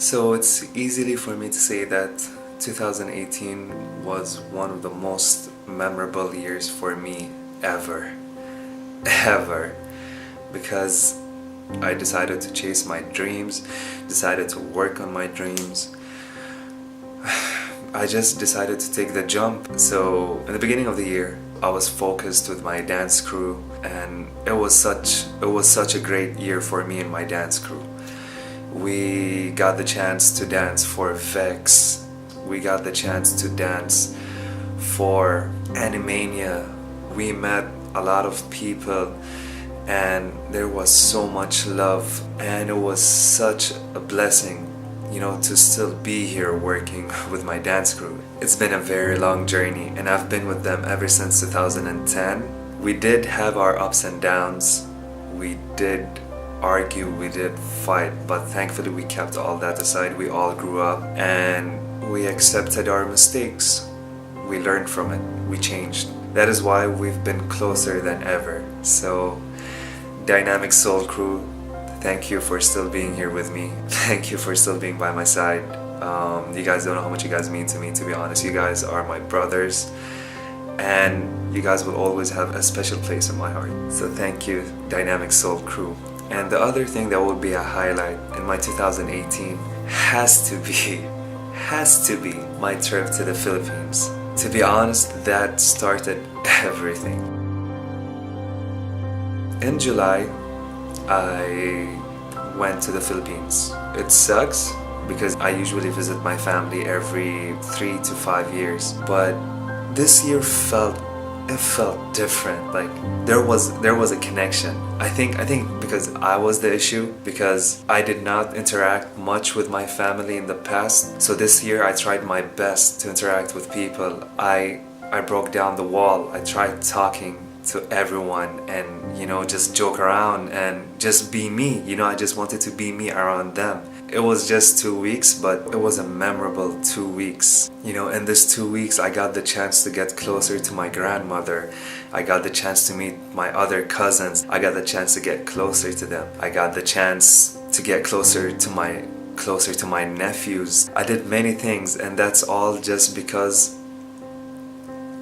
So it's easily for me to say that 2018 was one of the most memorable years for me ever. Ever. Because I decided to chase my dreams, decided to work on my dreams. I just decided to take the jump. So in the beginning of the year, I was focused with my dance crew, and it was such a great year for me and my dance crew. We got the chance to dance for Vex. We got the chance to dance for Animania. We met a lot of people, and there was so much love, and it was such a blessing, to still be here working with my dance crew. It's been a very long journey, and I've been with them ever since 2010. We did have our ups and downs. We did argue, we did fight, but thankfully we kept all that aside. We all grew up and we accepted our mistakes. We learned from it. We changed. That is why we've been closer than ever. So, Dynamic Soul Crew, thank you for still being here with me. Thank you for still being by my side. You guys don't know how much you guys mean to me, to be honest. You guys are my brothers, and you guys will always have a special place in my heart. So thank you, Dynamic Soul Crew. And the other thing that will be a highlight in my 2018 has to be my trip to the Philippines. To be honest, that started everything. In July, I went to the Philippines. It sucks because I usually visit my family every 3 to 5 years, but this year felt different. Like there was a connection. I think because I was the issue, because I did not interact much with my family in the past. So this year I tried my best to interact with people. I broke down the wall. I tried talking to everyone and just joke around and just be me. I just wanted to be me around them. It was just 2 weeks, but it was a memorable 2 weeks. In this 2 weeks, I got the chance to get closer to my grandmother. I got the chance to meet my other cousins. I got the chance to get closer to them. I got the chance to get closer to my nephews. I did many things, and that's all just because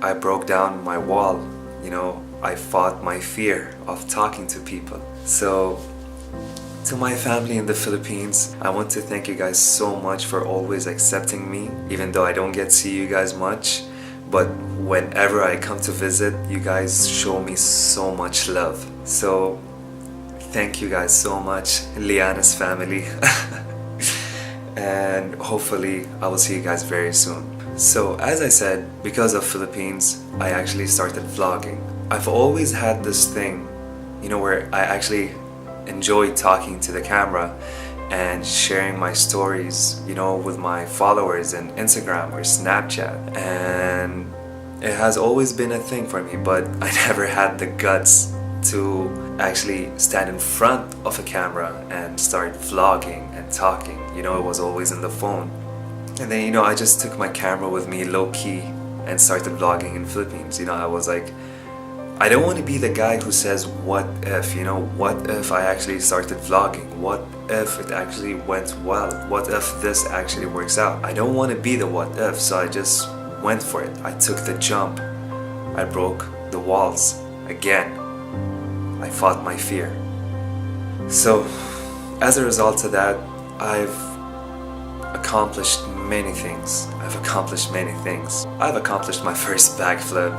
I broke down my wall. I fought my fear of talking to people. So, to my family in the Philippines, I want to thank you guys so much for always accepting me, even though I don't get to see you guys much. But whenever I come to visit, you guys show me so much love. So, thank you guys so much, Liana's family. And hopefully, I will see you guys very soon. So, as I said, because of Philippines, I actually started vlogging. I've always had this thing, where I actually enjoy talking to the camera and sharing my stories, with my followers in Instagram or Snapchat. And it has always been a thing for me, but I never had the guts to actually stand in front of a camera and start vlogging and talking. It was always in the phone. And then, I just took my camera with me low-key and started vlogging in Philippines. I was like, I don't want to be the guy who says, what if, what if I actually started vlogging? What if it actually went well? What if this actually works out? I don't want to be the what if, so I just went for it. I took the jump. I broke the walls again. I fought my fear. So, as a result of that, I've accomplished many things. I've accomplished my first backflip.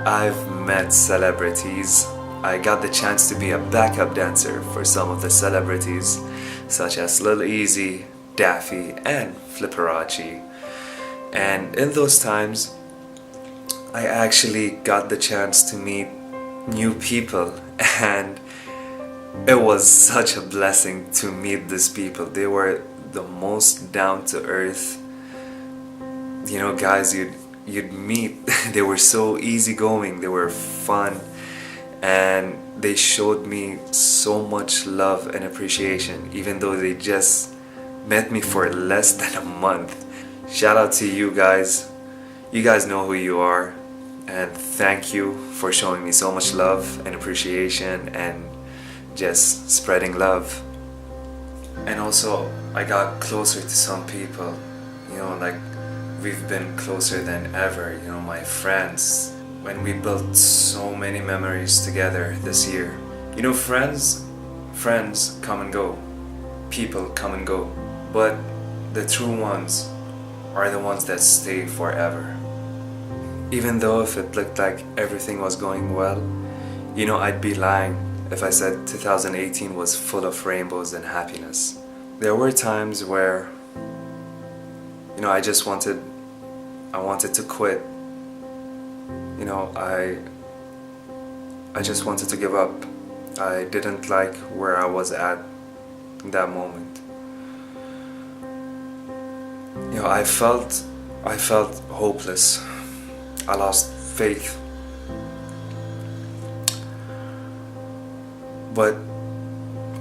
I've met celebrities. I got the chance to be a backup dancer for some of the celebrities, such as Lil Easy, Daffy, and Flipperachi. And in those times, I actually got the chance to meet new people, and it was such a blessing to meet these people. They were the most down-to-earth, guys you'd meet. They were so easygoing, they were fun, and they showed me so much love and appreciation, even though they just met me for less than a month. Shout out to you guys. You guys know who you are, and thank you for showing me so much love and appreciation and just spreading love. And also, I got closer to some people, like we've been closer than ever, my friends. When we built so many memories together this year. Friends come and go, people come and go, but the true ones are the ones that stay forever. Even though if it looked like everything was going well, I'd be lying if I said 2018 was full of rainbows and happiness. There were times where, I wanted to quit. I just wanted to give up. I didn't like where I was at in that moment. I felt hopeless. I lost faith. But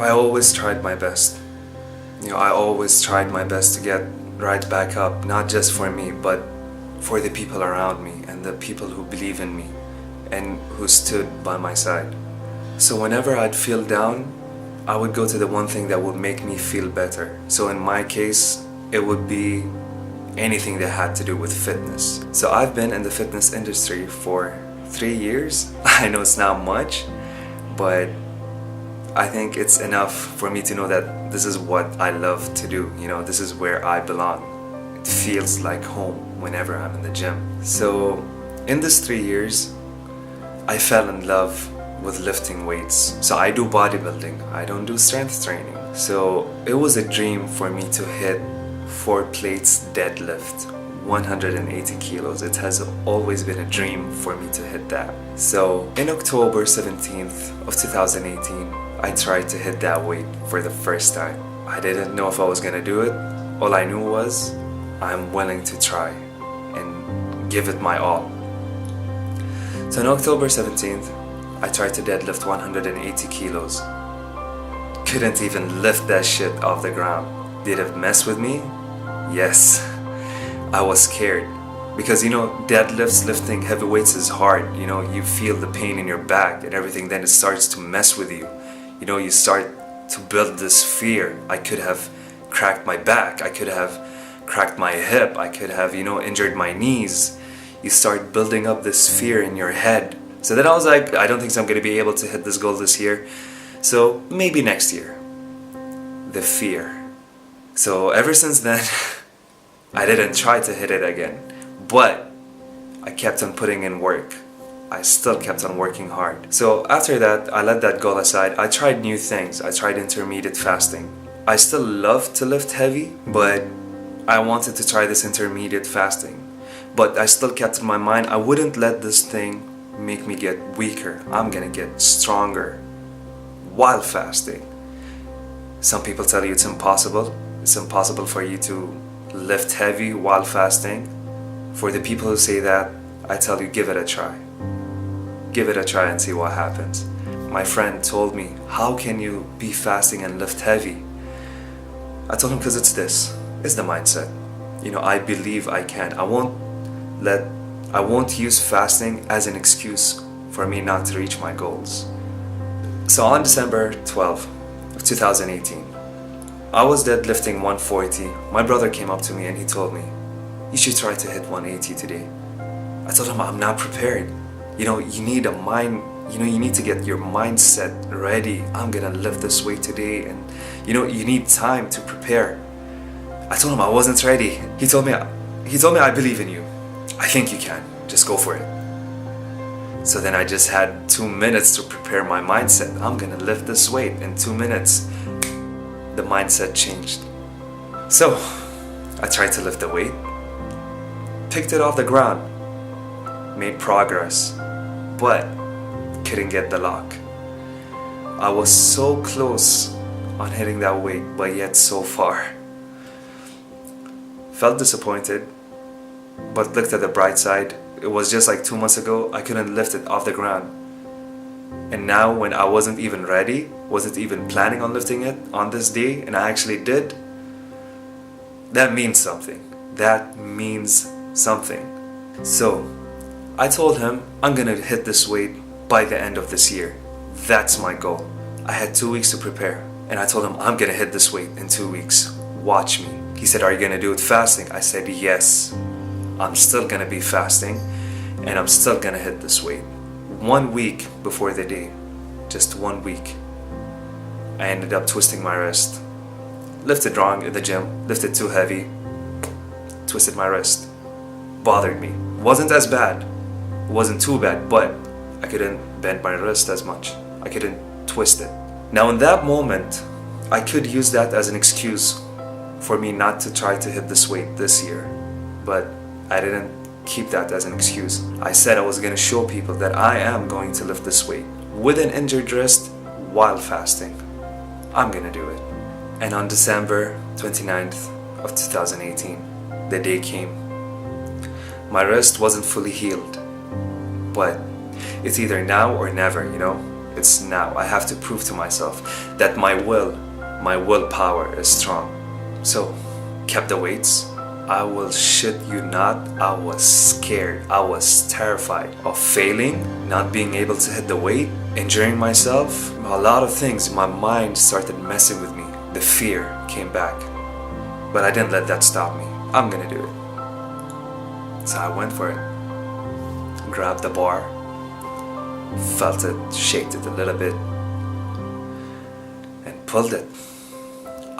I always tried my best. I always tried my best to get right back up, not just for me, but for the people around me and the people who believe in me and who stood by my side. So whenever I'd feel down, I would go to the one thing that would make me feel better. So in my case, it would be anything that had to do with fitness. So I've been in the fitness industry for 3 years. I know it's not much, but I think it's enough for me to know that this is what I love to do. This is where I belong. It feels like home whenever I'm in the gym. So in this 3 years, I fell in love with lifting weights. So I do bodybuilding, I don't do strength training. So it was a dream for me to hit 4 plates deadlift, 180 kilos. It has always been a dream for me to hit that. So in October 17th of 2018, I tried to hit that weight for the first time. I didn't know if I was gonna do it. All I knew was I'm willing to try and give it my all. So on October 17th, I tried to deadlift 180 kilos. Couldn't even lift that shit off the ground. Did it mess with me? Yes. I was scared. Because deadlifts, lifting heavy weights is hard. You feel the pain in your back and everything, then it starts to mess with you. You start to build this fear. I could have cracked my back. I could have cracked my hip. I could have, injured my knees. You start building up this fear in your head. So then I was like, I don't think I'm going to be able to hit this goal this year. So maybe next year. The fear. So ever since then, I didn't try to hit it again. But I kept on putting in work. I still kept on working hard. So after that, I let that goal aside. I tried new things. I tried intermediate fasting. I still love to lift heavy, but I wanted to try this intermediate fasting. But I still kept in my mind, I wouldn't let this thing make me get weaker. I'm gonna get stronger while fasting. Some people tell you it's impossible. It's impossible for you to lift heavy while fasting. For the people who say that, I tell you, give it a try. Give it a try and see what happens. My friend told me, how can you be fasting and lift heavy? I told him, because it's the mindset. I believe I can. I won't use fasting as an excuse for me not to reach my goals. So on December 12th of 2018, I was deadlifting 140. My brother came up to me and he told me, you should try to hit 180 today. I told him, I'm not prepared. You need a mind, you need to get your mindset ready. I'm gonna lift this weight today, and you need time to prepare. I told him I wasn't ready. He told me, I believe in you. I think you can. Just go for it. So then I just had 2 minutes to prepare my mindset. I'm gonna lift this weight. In 2 minutes, the mindset changed. So I tried to lift the weight, picked it off the ground, made progress, but couldn't get the lock. I was so close on hitting that weight, but yet so far. Felt disappointed, but looked at the bright side. It was just like 2 months ago, I couldn't lift it off the ground. And now when I wasn't even ready, wasn't even planning on lifting it on this day, and I actually did, that means something. That means something. So I told him, I'm gonna hit this weight by the end of this year. That's my goal. I had 2 weeks to prepare, and I told him I'm gonna hit this weight in 2 weeks. watch me. He said, are you gonna do it fasting? I said, yes. I'm still gonna be fasting and I'm still gonna hit this weight. 1 week before the day, just 1 week, I ended up twisting my wrist. Lifted wrong in the gym, lifted too heavy, twisted my wrist. Bothered me. Wasn't as bad, wasn't too bad, but I couldn't bend my wrist as much. I couldn't twist it. Now in that moment, I could use that as an excuse for me not to try to hit this weight this year, but I didn't keep that as an excuse. I said I was going to show people that I am going to lift this weight with an injured wrist while fasting. I'm going to do it. And on December 29th of 2018, the day came. My wrist wasn't fully healed, but it's either now or never, you know? It's now. I have to prove to myself that my willpower is strong. So, kept the weights. I will shit you not, I was scared. I was terrified of failing, not being able to hit the weight, injuring myself. A lot of things, my mind started messing with me. The fear came back. But I didn't let that stop me. I'm gonna do it. So I went for it. Grabbed the bar, felt it, shaked it a little bit, and pulled it.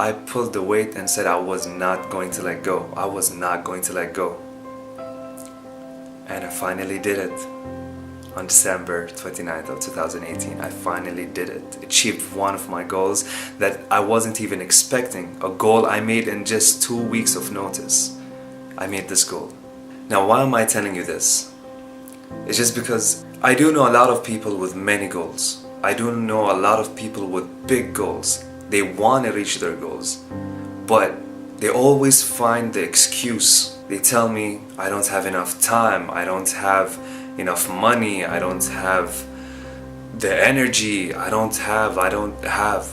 I pulled the weight and said I was not going to let go. I was not going to let go. And I finally did it. On December 29th of 2018, I finally did it. Achieved one of my goals that I wasn't even expecting. A goal I made in just 2 weeks of notice. I made this goal. Now why am I telling you this? It's just because I do know a lot of people with many goals. I do know a lot of people with big goals. They want to reach their goals, but they always find the excuse. They tell me, I don't have enough time, I don't have enough money, I don't have the energy, I don't have.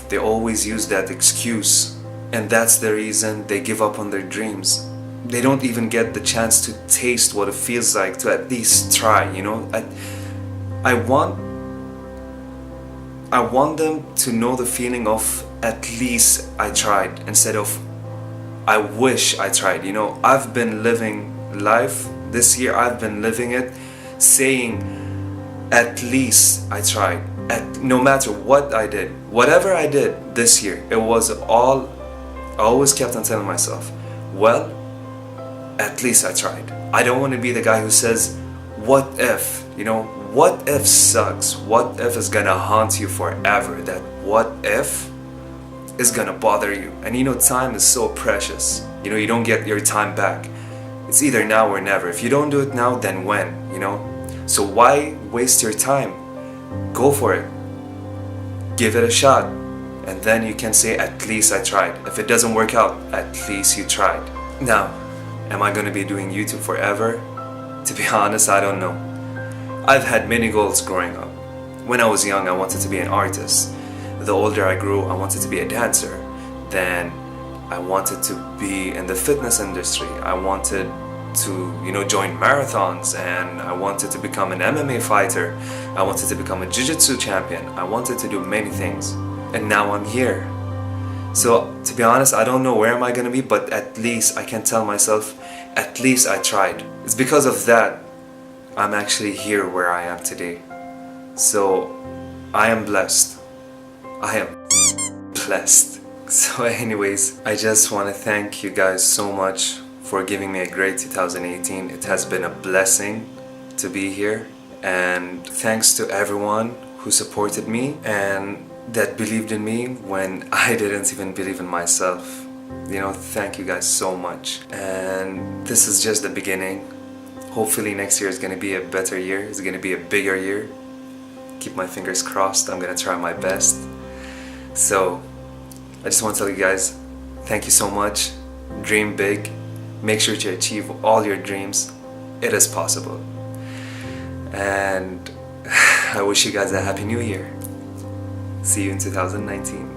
They always use that excuse, and that's the reason they give up on their dreams. They don't even get the chance to taste what it feels like to at least try, you know? I want them to know the feeling of at least I tried instead of I wish I tried. You know, I've been living life this year, I've been living it saying at least I tried. No matter what I did, whatever I did this year, it was all, I always kept on telling myself, well, at least I tried. I don't want to be the guy who says, what if, you know, what if sucks, what if is gonna haunt you forever, that what if is gonna bother you. And you know, time is so precious, you know, you don't get your time back. It's either now or never. If you don't do it now, then when, you know? So why waste your time? Go for it, give it a shot, and then you can say at least I tried. If it doesn't work out, at least you tried. Now, am I gonna be doing YouTube forever? To be honest, I don't know. I've had many goals growing up. When I was young, I wanted to be an artist. The older I grew, I wanted to be a dancer. Then I wanted to be in the fitness industry. I wanted to, you know, join marathons, and I wanted to become an MMA fighter. I wanted to become a jiu-jitsu champion. I wanted to do many things. And now I'm here. So to be honest, I don't know where am I gonna be, but at least I can tell myself, at least I tried. It's because of that I'm actually here where I am today. So I am blessed. I am blessed. So anyways, I just want to thank you guys so much for giving me a great 2018. It has been a blessing to be here, and thanks to everyone who supported me and that believed in me when I didn't even believe in myself. You know, thank you guys so much. And this is just the beginning. Hopefully next year is gonna be a better year. It's gonna be a bigger year. Keep my fingers crossed. I'm gonna try my best. So I just want to tell you guys, thank you so much. Dream big. Make sure to achieve all your dreams. It is possible. And I wish you guys a happy new year. See you in 2019.